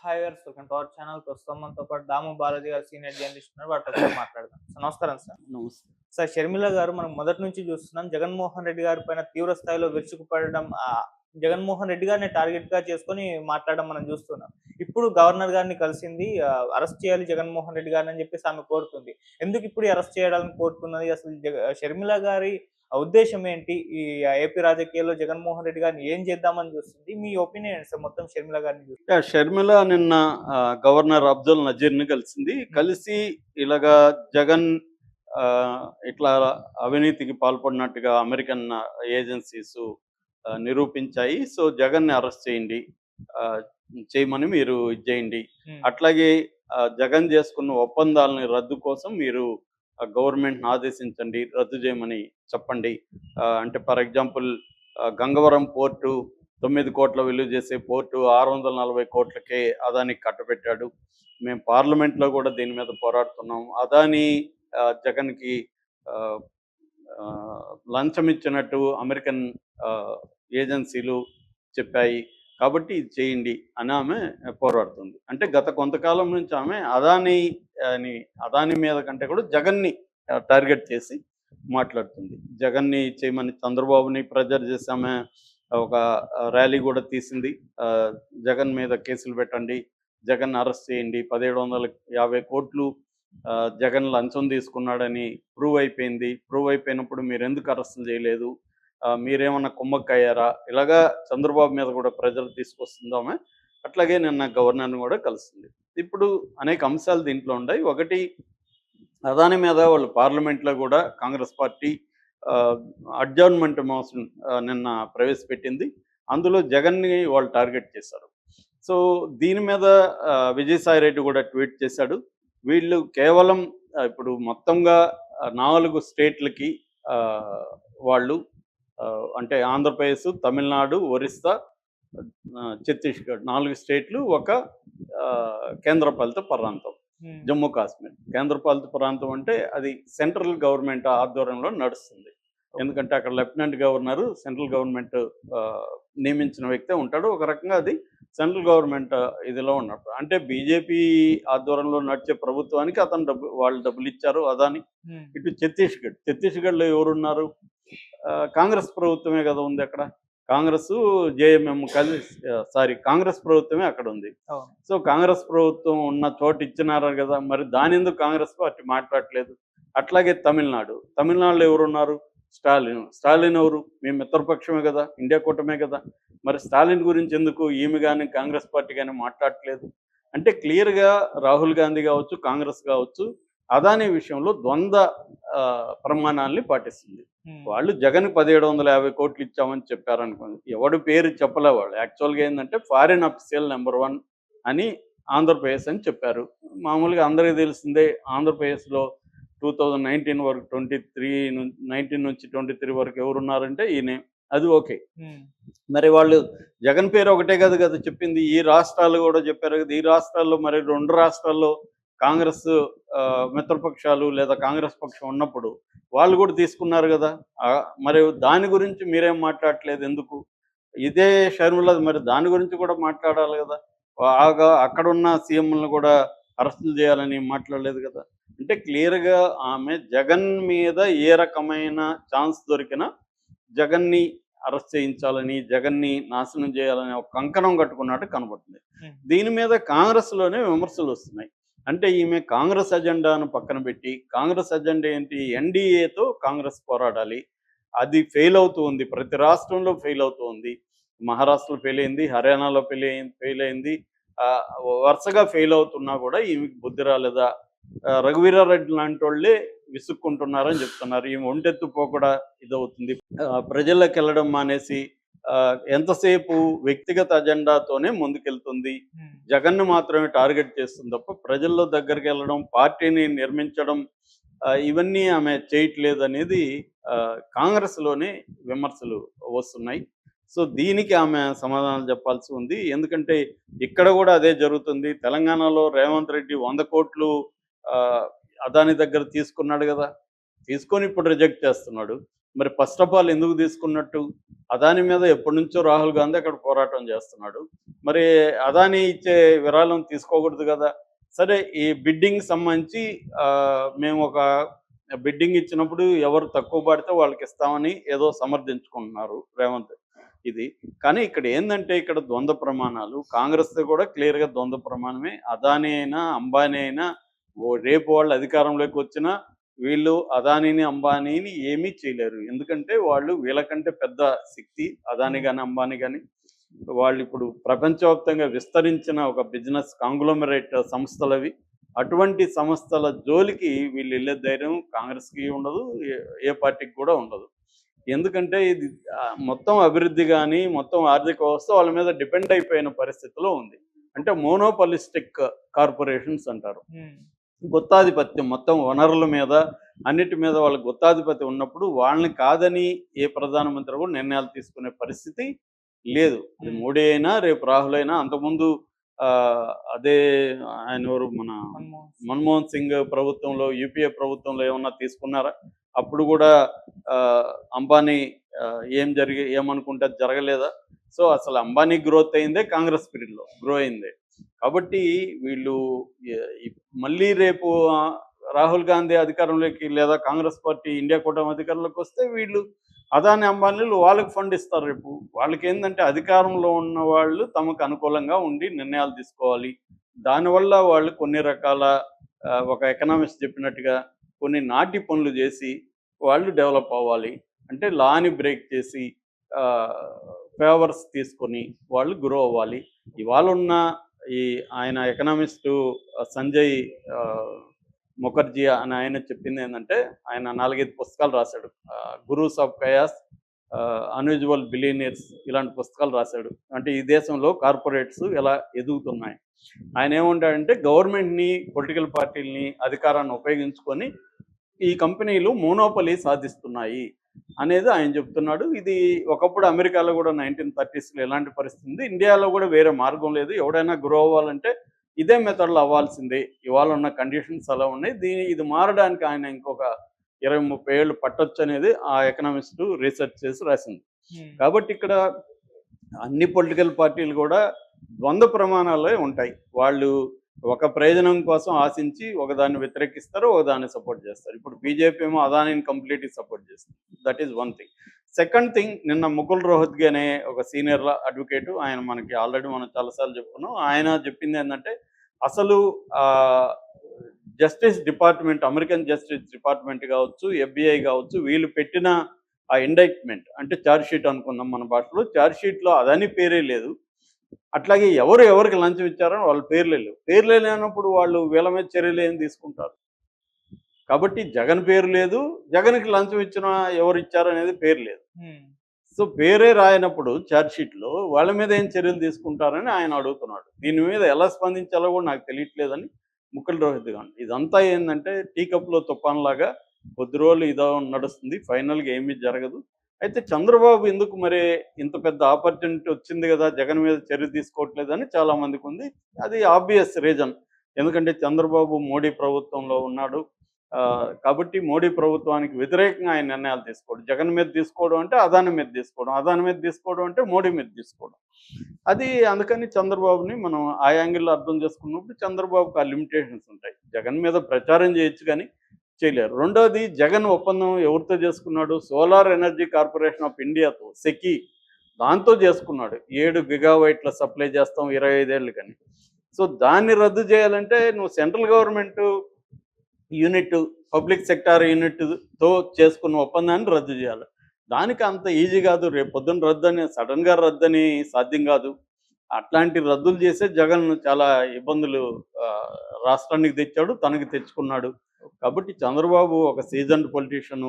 Hi viewers, welcome to our channel. ప్రస్తుతం మనతో పాటు దాము బాలాజీ గారు సీనియర్ జర్నలిస్ట్ ఉన్నారు. వాటితో కూడా మాట్లాడదాం. సార్ నమస్కారం సార్. నమస్తే. సార్, షర్మిల గారు మనం మొదటి నుంచి చూస్తున్నాం జగన్మోహన్ రెడ్డి గారి పైన తీవ్ర స్థాయిలో విరుచుకుపడడం, జగన్మోహన్ రెడ్డి గారిని టార్గెట్ గా చేసుకొని మాట్లాడడం మనం చూస్తున్నాం. ఇప్పుడు గవర్నర్ గారిని కలిసింది, అరెస్ట్ చేయాలి జగన్మోహన్ రెడ్డి గారిని అని చెప్పేసి ఆమె కోరుతుంది. ఎందుకు ఇప్పుడు అరెస్ట్ చేయాలని కోరుతున్నది? అసలు షర్మిల గారి ఉద్దేశం ఏంటి? ఈ ఏపీ రాజకీయాల్లో జగన్మోహన్ రెడ్డి గారిని ఏం చేద్దామని చూస్తుంది? మీ ఒపీనియన్ ఏంటి సార్ మొత్తం షర్మిల గారిని చూస్తే? షర్మిల నిన్న గవర్నర్ అబ్దుల్ నజీర్‌ని కలిసింది. కలిసి ఇలాగా జగన్ ఇట్లా అవినీతికి పాల్పడినట్టుగా అమెరికన్ ఏజెన్సీస్ నిరూపించాయి. సో, జగన్‌ని అరెస్ట్ చేయండి. చేయమని మీరు ఇది చేయండి. అట్లాగే జగన్ చేసుకున్న ఒప్పందాలని రద్దు కోసం మీరు గవర్నమెంట్‌ని ఆదేశించండి. రద్దు చేయమని చెప్పండి. అంటే ఫర్ ఎగ్జాంపుల్ గంగవరం పోర్టు 9 కోట్ల విలువ చేసే పోర్టు 640 కోట్లకే అదానికి కట్టబెట్టాడు. మేము పార్లమెంట్‌లో కూడా దీని మీద పోరాడుతున్నాం. అదానీ జగన్‌కి ఆహ్, లంచం ఇచ్చినట్టు అమెరికన్ ఏజెన్సీలు చెప్పాయి. కాబట్టి ఇది చేయండి అని ఆమె పోరాడుతుంది. అంటే గత కొంతకాలం నుంచి ఆమె అదానీ మీద కంటే కూడా జగన్‌ని టార్గెట్ చేసి మాట్లాడుతుంది. జగన్‌ని చేయమని చంద్రబాబుని ప్రెజర్ చేసి ఆమె ఒక ర్యాలీ కూడా తీసింది. జగన్ మీద కేసులు పెట్టండి, జగన్ అరెస్ట్ చేయండి, 1750 కోట్లు జగన్ లంచం తీసుకున్నాడని ప్రూవ్ అయిపోయింది. ప్రూవ్ అయిపోయినప్పుడు మీరెందుకు అరెస్టులు చేయలేదు? మీరేమన్నా కుమ్మక్కయ్యారా? ఇలాగా చంద్రబాబు మీద కూడా ప్రెజర్ తీసుకొస్తుంది ఆమె. అట్లాగే నిన్న గవర్నర్‌ని కూడా కలిసింది. ఇప్పుడు అనేక అంశాలు దీంట్లో ఉన్నాయి. ఒకటి, అదాని మీద వాళ్ళు పార్లమెంట్లో కూడా కాంగ్రెస్ పార్టీ అడ్జర్న్మెంట్ మోషన్ నిన్న ప్రవేశపెట్టింది. అందులో జగన్‌ని వాళ్ళు టార్గెట్ చేశారు. సో, దీని మీద విజయసాయి రెడ్డి కూడా ట్వీట్ చేశాడు. వీళ్ళు కేవలం ఇప్పుడు మొత్తంగా 4 స్టేట్లకి వాళ్ళు అంటే ఆంధ్రప్రదేశ్, తమిళనాడు, ఒరిస్సా, ఛత్తీస్‌గఢ్ 4 స్టేట్లు, ఒక కేంద్రపాలిత ప్రాంతం జమ్మూ కాశ్మీర్. కేంద్రపాలిత ప్రాంతం అంటే అది సెంట్రల్ గవర్నమెంట్ ఆధ్వర్యంలో నడుస్తుంది. ఎందుకంటే అక్కడ లెఫ్టినెంట్ గవర్నరు సెంట్రల్ గవర్నమెంట్ నియమించిన వ్యక్తే ఉంటాడు. ఒక రకంగా అది సెంట్రల్ గవర్నమెంట్ ఇదిలో ఉన్నప్పుడు, అంటే బీజేపీ ఆధ్వర్యంలో నడిచే ప్రభుత్వానికి వాళ్ళు డబ్బులు ఇచ్చారు అదాని. ఇటు ఛత్తీస్గఢ్లో ఎవరున్నారు? కాంగ్రెస్ ప్రభుత్వమే కదా ఉంది అక్కడ. కాంగ్రెస్, జేఎంఎం కాంగ్రెస్ ప్రభుత్వమే అక్కడ ఉంది. సో, కాంగ్రెస్ ప్రభుత్వం ఉన్న చోట ఇచ్చినారు కదా, మరి దాని ఎందుకు కాంగ్రెస్ పార్టీ మాట్లాడట్లేదు? అట్లాగే తమిళనాడులో ఎవరున్నారు? స్టాలిన్ ఎవరు? మేము మిత్రపక్షమే కదా, ఇండియా కూటమే కదా. మరి స్టాలిన్ గురించి ఎందుకు ఈమె కానీ కాంగ్రెస్ పార్టీ కానీ మాట్లాడట్లేదు? అంటే క్లియర్గా రాహుల్ గాంధీ కావచ్చు, కాంగ్రెస్ కావచ్చు, అదానీ విషయంలో ద్వంద్వ ప్రమాణాలని పాటిస్తుంది. వాళ్ళు జగన్ 1750 కోట్లు ఇచ్చామని చెప్పారనుకోండి, ఎవడు పేరు చెప్పలే. వాళ్ళు యాక్చువల్గా ఏంటంటే ఫారిన్ అఫీషియల్ నెంబర్ 1 అని ఆంధ్రప్రదేశ్ అని చెప్పారు. మామూలుగా అందరికీ తెలిసిందే, ఆంధ్రప్రదేశ్లో 2019 వరకు 19 నుంచి 23 వరకు ఎవరున్నారంటే ఈయనే. అది ఓకే. మరి వాళ్ళు జగన్ పేరు ఒకటే కదా చెప్పింది. ఈ రాష్ట్రాలు కూడా చెప్పారు కదా. ఈ రాష్ట్రాల్లో మరి 2 రాష్ట్రాల్లో కాంగ్రెస్ మిత్రపక్షాలు లేదా కాంగ్రెస్ పక్షం ఉన్నప్పుడు వాళ్ళు కూడా తీసుకున్నారు కదా. మరి దాని గురించి మీరేం మాట్లాడట్లేదు ఎందుకు? ఇదే షర్మిల మరి దాని గురించి కూడా మాట్లాడాలి కదా. అక్కడున్న సీఎంలను కూడా అరెస్టులు చేయాలని మాట్లాడలేదు కదా. అంటే క్లియర్గా ఆమె జగన్ మీద ఏ రకమైన ఛాన్స్ దొరికినా జగన్ని అరెస్ట్ చేయించాలని, జగన్ని నాశనం చేయాలని ఒక కంకణం కట్టుకున్నట్టు కనబడుతుంది. దీని మీద కాంగ్రెస్లోనే విమర్శలు వస్తున్నాయి. అంటే ఈమె కాంగ్రెస్ అజెండాను పక్కన పెట్టి, కాంగ్రెస్ అజెండా ఏంటి? ఎన్డీఏతో కాంగ్రెస్ పోరాడాలి. అది ఫెయిల్ అవుతూ ఉంది. ప్రతి రాష్ట్రంలో ఫెయిల్ అవుతూ ఉంది. మహారాష్ట్రలో ఫెయిల్ అయింది, హర్యానాలో ఫెయిల్ అయింది. వరుసగా ఫెయిల్ అవుతున్నా కూడా ఈమెకి బుద్ధి రాలేదా? రఘువీరారెడ్డి లాంటి వాళ్ళే విసుక్కుంటున్నారని చెప్తున్నారు. ఈమె ఒంటెత్తు పోకడా ఇదవుతుంది. ప్రజల్లోకి వెళ్ళడం మానేసి ఎంతసేపు వ్యక్తిగత అజెండాతోనే ముందుకెళ్తుంది. జగన్ను మాత్రమే టార్గెట్ చేస్తుంది తప్ప ప్రజల్లో దగ్గరికి వెళ్ళడం, పార్టీని నిర్మించడం ఇవన్నీ ఆమె చేయట్లేదు అనేది కాంగ్రెస్లోనే విమర్శలు వస్తున్నాయి. సో, దీనికి ఆమె సమాధానం చెప్పాల్సి ఉంది. ఎందుకంటే ఇక్కడ కూడా అదే జరుగుతుంది. తెలంగాణలో రేవంత్ రెడ్డి 100 కోట్లు అదాని దగ్గర తీసుకున్నాడు కదా. తీసుకొని ఇప్పుడు రిజెక్ట్ చేస్తున్నాడు. మరి ఫస్ట్ ఆఫ్ ఆల్ ఎందుకు తీసుకున్నట్టు? అదాని మీద ఎప్పటి నుంచో రాహుల్ గాంధీ అక్కడ పోరాటం చేస్తున్నాడు. మరి అదాని ఇచ్చే విరాళం తీసుకోకూడదు కదా! సరే ఈ బిడ్డింగ్ సంబంధించి మేము ఒక బిడ్డింగ్ ఇచ్చినప్పుడు ఎవరు తక్కువ పడితే వాళ్ళకి ఇస్తామని ఏదో సమర్థించుకుంటున్నారు రేవంత్. ఇది కానీ ఇక్కడ ఏందంటే ఇక్కడ ద్వంద్వ ప్రమాణాలు. కాంగ్రెస్‌ది కూడా క్లియర్‌గా ద్వంద్వ ప్రమాణమే. అదాని అయినా, అంబానీ అయినా రేపు వాళ్ళు అధికారంలోకి వచ్చినా వీళ్ళు అదానీని, అంబానీని ఏమీ చేయలేరు. ఎందుకంటే వాళ్ళు వీళ్ళకంటే పెద్ద శక్తి అదాని గాని, అంబానీ గాని. వాళ్ళు ఇప్పుడు ప్రపంచవ్యాప్తంగా విస్తరించిన ఒక బిజినెస్ కాంగ్లోమరేట్ సంస్థలవి. అటువంటి సంస్థల జోలికి వీళ్ళు ఎళ్ళే ధైర్యం కాంగ్రెస్‌కి ఉండదు. ఏ పార్టీకి కూడా ఉండదు. ఎందుకంటే ఇది మొత్తం అభివృద్ధి గాని, మొత్తం ఆర్థిక వ్యవస్థ వాళ్ళ మీద డిపెండ్ అయిపోయిన పరిస్థితిలో ఉంది. అంటే మోనోపాలిస్టిక్ కార్పొరేషన్స్ అంటారు. గుత్తాధిపత్యం మొత్తం వనరుల మీద, అన్నిటి మీద వాళ్ళకి గుత్తాధిపత్యం ఉన్నప్పుడు వాళ్ళని కాదని ఏ ప్రధానమంత్రి కూడా నిర్ణయాలు తీసుకునే పరిస్థితి లేదు. అది మోడీ అయినా, రేపు రాహుల్ అయినా. అంతకుముందు అదే ఆయన ఎవరు మన మన్మోహన్ సింగ్ ప్రభుత్వంలో, యూపీఏ ప్రభుత్వంలో ఏమన్నా తీసుకున్నారా? అప్పుడు కూడా అంబానీ ఏమనుకుంటే అది జరగలేదా? సో అసలు అంబానీ గ్రోత్ అయిందే కాంగ్రెస్ పీరియడ్‌లో గ్రో అయిందే. కాబట్టి వీళ్ళు మళ్ళీ రేపు రాహుల్ గాంధీ అధికారంలోకి లేదా కాంగ్రెస్ పార్టీ ఇండియా కూటమి అధికారంలోకి వస్తే వీళ్ళు అదాని, అంబానీలు వాళ్ళకి ఫండ్ ఇస్తారు రేపు. వాళ్ళకేందంటే అధికారంలో ఉన్న వాళ్ళు తమకు అనుకూలంగా ఉండి నిర్ణయాలు తీసుకోవాలి. దానివల్ల వాళ్ళు కొన్ని రకాల ఒక ఎకనామిస్ట్ చెప్పినట్టుగా కొన్ని నాటి పనులు చేసి వాళ్ళు డెవలప్ అవ్వాలి. అంటే లాని బ్రేక్ చేసి ఫేవర్స్ తీసుకొని వాళ్ళు గ్రో అవ్వాలి. ఇవాళ ఉన్న ఆయన ఎకనామిస్టు సంజయ్ ముఖర్జీ అని ఆయన చెప్పింది ఏంటంటే ఆయన 4, 5 పుస్తకాలు రాశాడు. Gurus of chaos, unusual billionaires ఇలాంటి పుస్తకాలు రాశాడు. అంటే ఈ దేశంలో కార్పొరేట్స్ ఎలా ఎదుగుతున్నాయి. ఆయన ఏమంటాడంటే గవర్నమెంట్‌ని, పొలిటికల్ పార్టీలని, అధికారాన్ని ఉపయోగించుకొని ఈ కంపెనీలు మోనోపలీ సాధిస్తున్నాయి అనేది ఆయన చెప్తున్నాడు. ఇది ఒకప్పుడు అమెరికాలో కూడా 1930స్‌లో ఇలాంటి పరిస్థితి ఉంది. ఇండియాలో కూడా వేరే మార్గం లేదు. ఎవడైనా గ్రో అవ్వాలంటే ఇదే మెథడ్‌లో అవ్వాల్సిందే. ఇవాళ ఉన్న కండిషన్స్ అలా ఉన్నాయి. ఇది మారడానికి ఆయన ఇంకొక 20, 30 ఏళ్ళు పట్టొచ్చు అనేది ఆ ఎకనామిస్టు రీసెర్చ్ చేసి రాసింది. కాబట్టి ఇక్కడ అన్ని పొలిటికల్ పార్టీలు కూడా ద్వంద్వ ప్రమాణాలే ఉంటాయి. వాళ్ళు ఒక ప్రయోజనం కోసం ఆశించి ఒకదాన్ని వ్యతిరేకిస్తారు, ఒకదాన్ని సపోర్ట్ చేస్తారు. ఇప్పుడు బీజేపీ ఏమో అదానిని కంప్లీట్‌గా సపోర్ట్ చేస్తుంది. That is one thing. Second thing, నిన్న ముకుల్ రోహత్గి అనే ఒక సీనియర్ అడ్వకేట్, ఆయన మనకి ఆల్రెడీ మనం చాలాసార్లు చెప్పుకున్నాం. ఆయన చెప్పింది ఏంటంటే అసలు justice department, American justice department కావచ్చు, ఎఫ్బిఐ కావచ్చు, వీళ్ళు పెట్టిన ఆ ఇండైట్మెంట్ అంటే ఛార్జ్ షీట్ అనుకుందాం మన భాషలో. ఛార్జ్ షీట్‌లో అదాని పేరే లేదు. అట్లాగే ఎవరికి లంచం ఇచ్చారని వాళ్ళ పేర్లే లేవు. పేర్లే లేనప్పుడు వాళ్ళు వీళ్ళ మీద చర్యలు ఏం తీసుకుంటారు? కాబట్టి జగన్ పేరు లేదు, జగన్‌కి లంచం ఇచ్చిన ఎవరు ఇచ్చారనేది పేరు లేదు. సో పేరే రాయనప్పుడు ఛార్జ్ షీట్‌లో వాళ్ళ మీద ఏం చర్యలు తీసుకుంటారని ఆయన అడుగుతున్నాడు. దీని మీద ఎలా స్పందించాలో కూడా నాకు తెలియట్లేదని ముకుల్ రోహత్గి గారు. ఇదంతా ఏంటంటే టీ కప్‌లో తుఫాన్‌లాగా కొద్ది రోజులు ఇదో నడుస్తుంది. ఫైనల్‌గా ఏమీ జరగదు. అయితే చంద్రబాబు ఎందుకు మరి ఇంత పెద్ద ఆపర్చునిటీ వచ్చింది కదా, జగన్ మీద చర్య తీసుకోవట్లేదని చాలా మందికి ఉంది. అది ఆబ్వియస్ రీజన్. ఎందుకంటే చంద్రబాబు మోడీ ప్రభుత్వంలో ఉన్నాడు. కాబట్టి మోడీ ప్రభుత్వానికి వ్యతిరేకంగా ఆయన నిర్ణయాలు తీసుకోవడం. జగన్ మీద తీసుకోవడం అంటే అదాని మీద తీసుకోవడం, అదాని మీద తీసుకోవడం అంటే మోడీ మీద తీసుకోవడం. అది అందుకని చంద్రబాబుని మనం ఆ యాంగిల్లో అర్థం చేసుకున్నప్పుడు చంద్రబాబుకి ఆ లిమిటేషన్స్ ఉంటాయి. జగన్ మీద ప్రచారం చేయొచ్చు కానీ చేయలేరు. రెండోది, జగన్ ఒప్పందం ఎవరితో చేసుకున్నాడు? సోలార్ ఎనర్జీ కార్పొరేషన్ ఆఫ్ ఇండియాతో, సెకీ, దాంతో చేసుకున్నాడు. 7 గిగావాట్ల సప్లై చేస్తాం 25 ఏళ్ళకని. సో దాన్ని రద్దు చేయాలంటే నువ్వు central government unit, public sector యూనిట్‌తో చేసుకున్న ఒప్పందాన్ని రద్దు చేయాలి. దానికి అంత ఈజీ కాదు. రేపు పొద్దున్న రద్దని సడన్‌గా రద్దని సాధ్యం కాదు. అట్లాంటి రద్దులు చేసే జగన్ చాలా ఇబ్బందులు రాష్ట్రానికి తెచ్చాడు, తనకి తెచ్చుకున్నాడు. కాబట్టి చంద్రబాబు ఒక సీజన్డ్ పొలిటీషియన్.